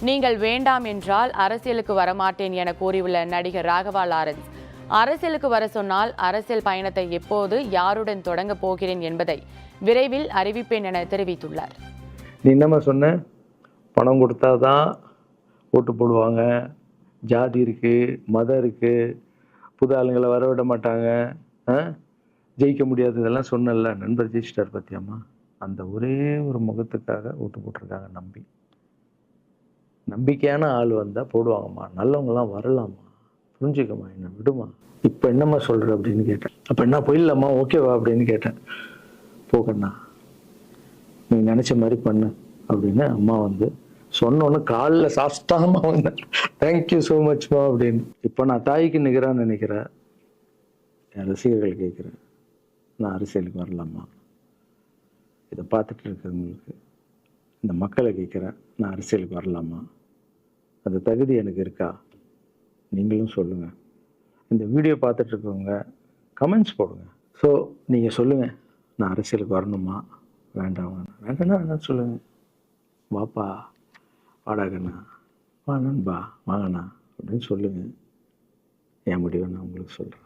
நீங்கள் வேண்டாம் என்றால் அரசியலுக்கு வரமாட்டேன் என கூறியுள்ள நடிகர் ராகவா லாரன்ஸ், அரசியலுக்கு வர சொன்னால் அரசியல் பயணத்தை எப்போது யாருடன் தொடங்க போகிறேன் என்பதை விரைவில் அறிவிப்பேன் என தெரிவித்துள்ளார். நீ என்னம்மா சொன்ன? பணம் கொடுத்தாதான் ஓட்டு போடுவாங்க, ஜாதி இருக்குது, மதம் இருக்குது, புது ஆளுங்களை வரவிட மாட்டாங்க, ஜெயிக்க முடியாது, இதெல்லாம் சொன்னல. நண்பர் ஜெயிச்சிட்டார் பார்த்தியாம்மா. அந்த ஒரே ஒரு முகத்துக்காக ஓட்டு போட்டிருக்காங்க. நம்பிக்கையான ஆள் வந்தால் போடுவாங்கம்மா, நல்லவங்களாம் வரலாமா, புரிஞ்சுக்கம்மா, என்ன விடுமா. இப்போ என்னம்மா சொல்கிற அப்படின்னு கேட்டேன். அப்போ என்ன போயிடலாமா, ஓகேவா அப்படின்னு கேட்டேன். போகண்ணா, நீ நினச்ச மாதிரி பண்ணு அப்படின்னு அம்மா வந்து சொன்னோன்னு காலில் சாஸ்தாகமாக வந்தேன். தேங்க்யூ ஸோ மச்மா அப்படின்னு. இப்போ நான் தாய்க்கு நிகரான்னு நினைக்கிறேன். என் ரசிகர்கள் கேட்குறேன், நான் அரசியலுக்கு வரலாமா? இதை பார்த்துட்டு இருக்கிறவங்களுக்கு, இந்த மக்களை கேட்குறேன், நான் அரசியலுக்கு வரலாமா? அந்த தகுதி எனக்கு இருக்கா? நீங்களும் சொல்லுங்கள். இந்த வீடியோ பார்த்துட்டு இருக்கவங்க கமெண்ட்ஸ் போடுங்க. ஸோ நீங்கள் சொல்லுங்கள், நான் அரசியலுக்கு வரணுமா வேண்டாம்னா என்ன சொல்லுங்கள். வாப்பா, வாடாகண்ணா, வா நண்பா, வாங்கண்ணா அப்படின்னு சொல்லுங்கள். என் முடிவை நான் உங்களுக்கு சொல்கிறேன்.